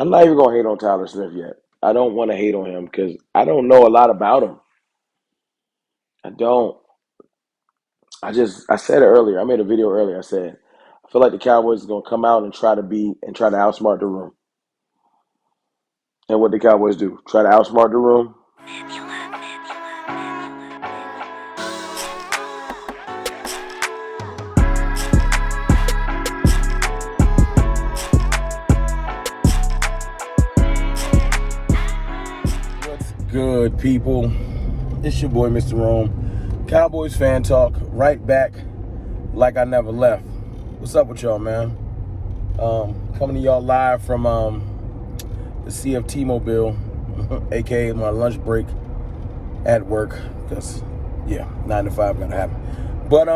I'm not even gonna hate on Tyler Smith yet. I don't want to hate on him because I don't know a lot about him. I don't. I said it earlier. I made a video earlier. I said I feel like the Cowboys is gonna come out and try to outsmart the room. And what the Cowboys do? Try to outsmart the room. What's good, people? It's your boy, Mr. Rome. Cowboys fan talk. Right back, like I never left. What's up with y'all, man? Coming to y'all live from the Sea of T-Mobile, aka my lunch break at work. Cause 9 to 5 gotta happen. But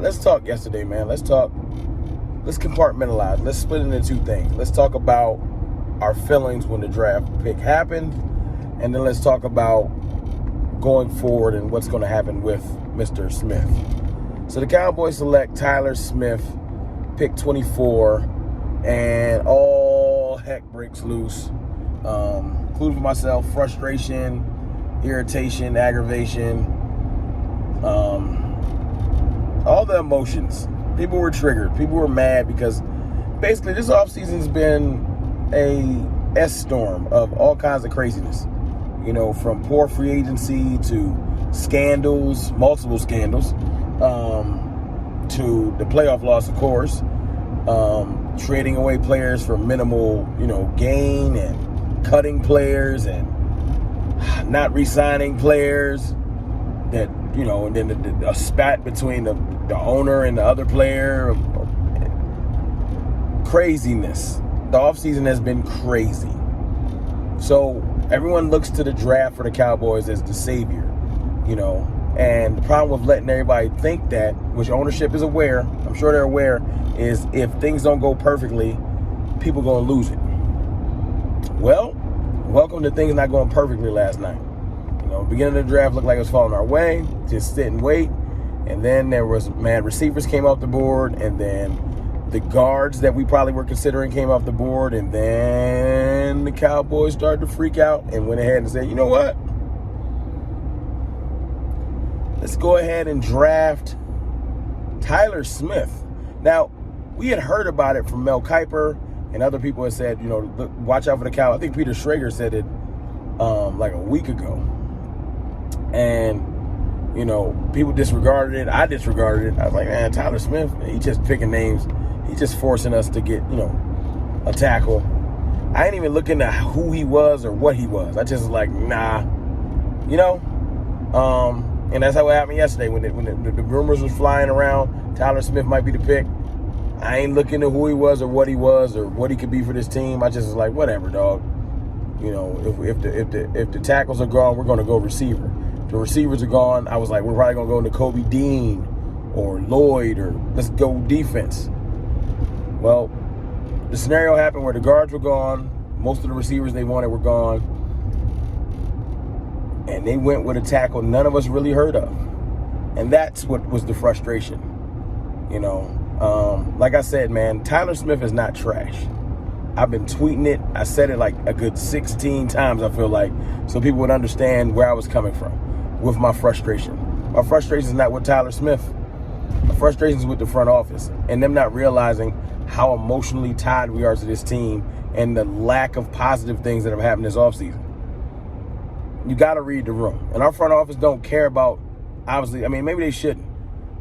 let's talk yesterday, man. Let's compartmentalize. Let's split it into two things. Let's talk about our feelings when the draft pick happened, and then let's talk about going forward and what's going to happen with Mr. Smith. So the Cowboys select Tyler Smith, pick 24, and all heck breaks loose, including myself, frustration, irritation, aggravation, all the emotions. People were triggered. People were mad because basically this offseason's been a S-storm of all kinds of craziness. You know, from poor free agency to scandals, multiple scandals, to the playoff loss, of course, trading away players for minimal, gain, and cutting players and not re-signing players that, and then a spat between the owner and the other player. Craziness. The offseason has been crazy. So everyone looks to the draft for the Cowboys as the savior, and the problem with letting everybody think that, which ownership is aware, I'm sure they're aware, is if things don't go perfectly, people are going to lose it. Well, welcome to things not going perfectly last night. Beginning of the draft looked like it was falling our way, just sit and wait. And then there was mad receivers came off the board, and then the guards that we probably were considering came off the board, and then the Cowboys started to freak out and went ahead and said, you know what? Let's go ahead and draft Tyler Smith. Now, we had heard about it from Mel Kiper, and other people had said, look, watch out for the Cowboys. I think Peter Schrager said it like a week ago. And, people disregarded it. I disregarded it. I was like, man, Tyler Smith, he just picking names. He's just forcing us to get, a tackle. I ain't even looking at who he was or what he was. I just was like, nah, and that's how it happened yesterday when the rumors was flying around. Tyler Smith might be the pick. I ain't looking at who he was or what he could be for this team. I just was like, whatever, dog. If the tackles are gone, we're going to go receiver. The receivers are gone. I was like, we're probably going to go into Kobe Dean or Lloyd, or let's go defense. Well, the scenario happened where the guards were gone. Most of the receivers they wanted were gone. And they went with a tackle none of us really heard of. And that's what was the frustration. Like I said, man, Tyler Smith is not trash. I've been tweeting it. I said it like a good 16 times, I feel like, so people would understand where I was coming from with my frustration. My frustration is not with Tyler Smith. My frustration is with the front office and them not realizing how emotionally tied we are to this team and the lack of positive things that have happened this offseason. You got to read the room. And our front office don't care about, obviously, maybe they shouldn't,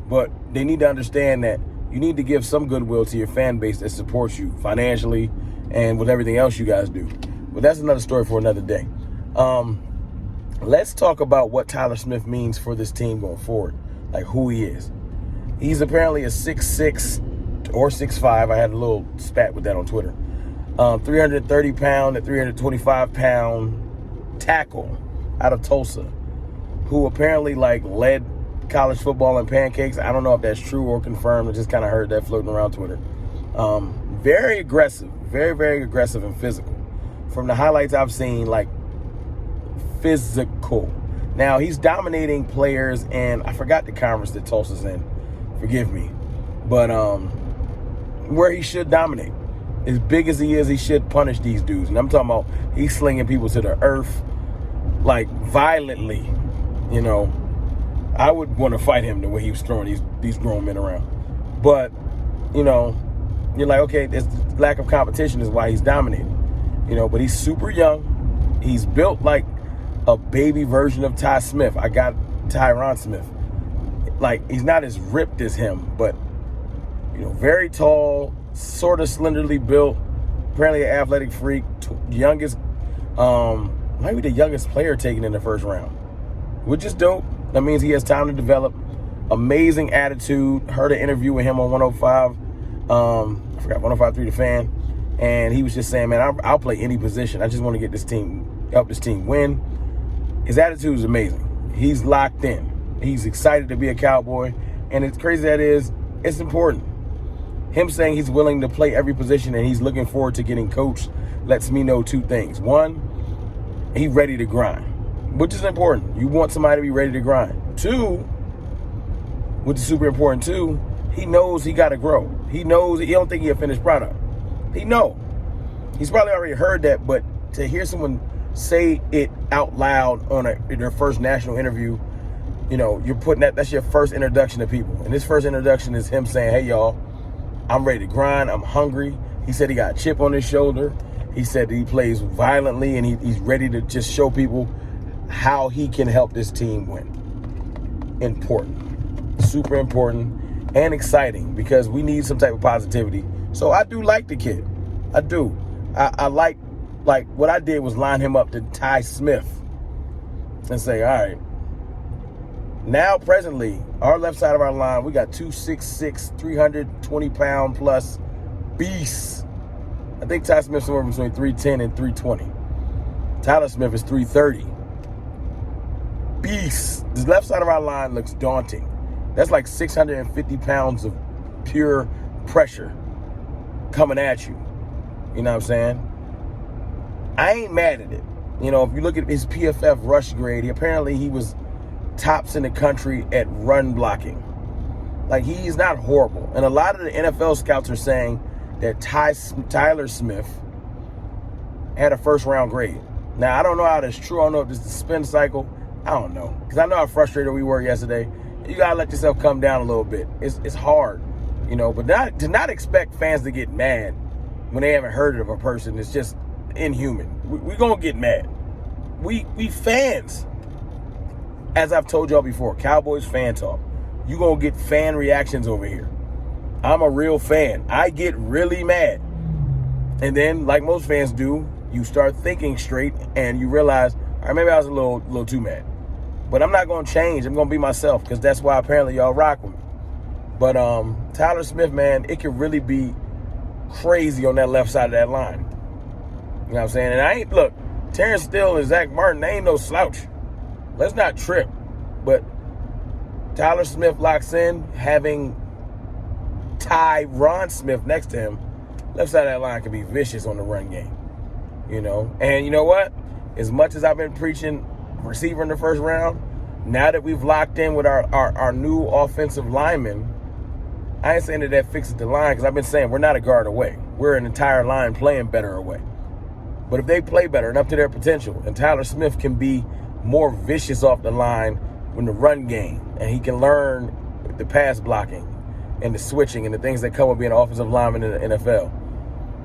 but they need to understand that you need to give some goodwill to your fan base that supports you financially and with everything else you guys do. But that's another story for another day. Let's talk about what Tyler Smith means for this team going forward, like who he is. He's apparently a 6'6" or 6'5". I had a little spat with that on Twitter. 330-pound to 325-pound tackle out of Tulsa, who apparently led college football in pancakes. I don't know if that's true or confirmed. I just kind of heard that floating around Twitter. Very aggressive, very, very aggressive and physical. From the highlights I've seen, physical. Now, he's dominating players, and I forgot the conference that Tulsa's in. Forgive me. But where he should dominate. As big as he is, he should punish these dudes. And I'm talking about he's slinging people to the earth, like, violently. You know, I would want to fight him the way he was throwing these grown men around. But, you know, you're like, okay, this lack of competition is why he's dominating. You know, but he's super young. He's built like a baby version of Ty Smith. I got Tyron Smith. Like, he's not as ripped as him, but, you know, very tall, sort of slenderly built, apparently an athletic freak, youngest, maybe the youngest player taken in the first round, which is dope. That means he has time to develop. Amazing attitude. Heard an interview with him on 105, I forgot, 105.3 The Fan, and he was just saying, man, I'll play any position. I just want to get this team, help this team win. His attitude is amazing. He's locked in. He's excited to be a Cowboy, and it's crazy that is, it's important. Him saying he's willing to play every position and he's looking forward to getting coached lets me know two things. One, he's ready to grind, which is important. You want somebody to be ready to grind. Two, which is super important too, he knows he got to grow. He knows he don't think he's a finished product. He know. He's probably already heard that, but to hear someone say it out loud on their first national interview, you know, you're putting that's your first introduction to people. And this first introduction is him saying, hey, y'all, I'm ready to grind. I'm hungry. He said he got a chip on his shoulder. He said that he plays violently, and he's ready to just show people how he can help this team win. Important. Super important and exciting, because we need some type of positivity. So I do like the kid. I do. I like what I did was line him up to Ty Smith and say, all right, now presently, our left side of our line, we got 266, 320-pound plus beasts. I think Ty Smith's somewhere between 310 and 320. Tyler Smith is 330. Beasts. The left side of our line looks daunting. That's like 650 pounds of pure pressure coming at you. You know what I'm saying? I ain't mad at it. You know, if you look at his PFF rush grade, apparently he was tops in the country at run blocking. Like, he's not horrible. And a lot of the NFL scouts are saying that Tyler Smith had a first-round grade. Now, I don't know how that's true. I don't know if this is the spin cycle. I don't know. Because I know how frustrated we were yesterday. You got to let yourself come down a little bit. It's hard, you know. But to not expect fans to get mad when they haven't heard of a person is just inhuman. We're going to get mad. We fans. As I've told y'all before, Cowboys fan talk. You're going to get fan reactions over here. I'm a real fan. I get really mad. And then, like most fans do, you start thinking straight and you realize, all right, maybe I was a little too mad. But I'm not going to change. I'm going to be myself, because that's why apparently y'all rock with me. But Tyler Smith, man, it could really be crazy on that left side of that line. You know what I'm saying? And look, Terrence Steele and Zach Martin, they ain't no slouch. Let's not trip. But Tyler Smith locks in, having Tyron Smith next to him. Left side of that line can be vicious on the run game. You know? And you know what? As much as I've been preaching receiver in the first round, now that we've locked in with our new offensive lineman, I ain't saying that fixes the line, because I've been saying we're not a guard away. We're an entire line playing better away. But if they play better and up to their potential, and Tyler Smith can be more vicious off the line in the run game, and he can learn the pass blocking and the switching and the things that come with being an offensive lineman in the NFL,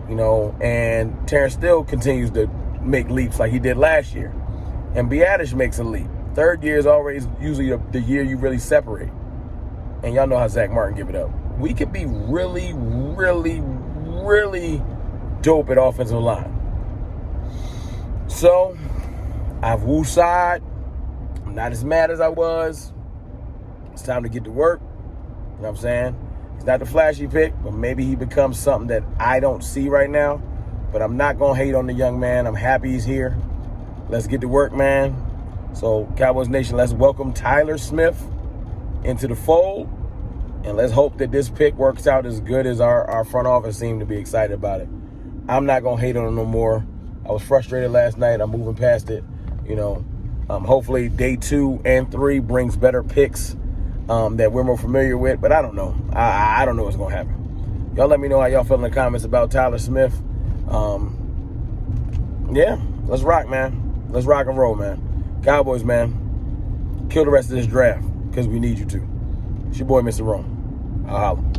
you know, and Terrence Steele continues to make leaps like he did last year, and Biadasz makes a leap. Third year is always usually the year you really separate, and y'all know how Zach Martin give it up. We could be really, really, really dope at offensive line. So I've woosayed. I'm not as mad as I was. It's time to get to work. You know what I'm saying? He's not the flashy pick, but maybe he becomes something that I don't see right now. But I'm not going to hate on the young man. I'm happy he's here. Let's get to work, man. So, Cowboys Nation, let's welcome Tyler Smith into the fold. And let's hope that this pick works out as good as our front office seemed to be excited about it. I'm not going to hate on him no more. I was frustrated last night. I'm moving past it. You know, hopefully day 2 and 3 brings better picks that we're more familiar with. But I don't know. I don't know what's going to happen. Y'all let me know how y'all feel in the comments about Tyler Smith. Yeah, let's rock, man. Let's rock and roll, man. Cowboys, man. Kill the rest of this draft because we need you to. It's your boy, Mr. Rome. I'll holla.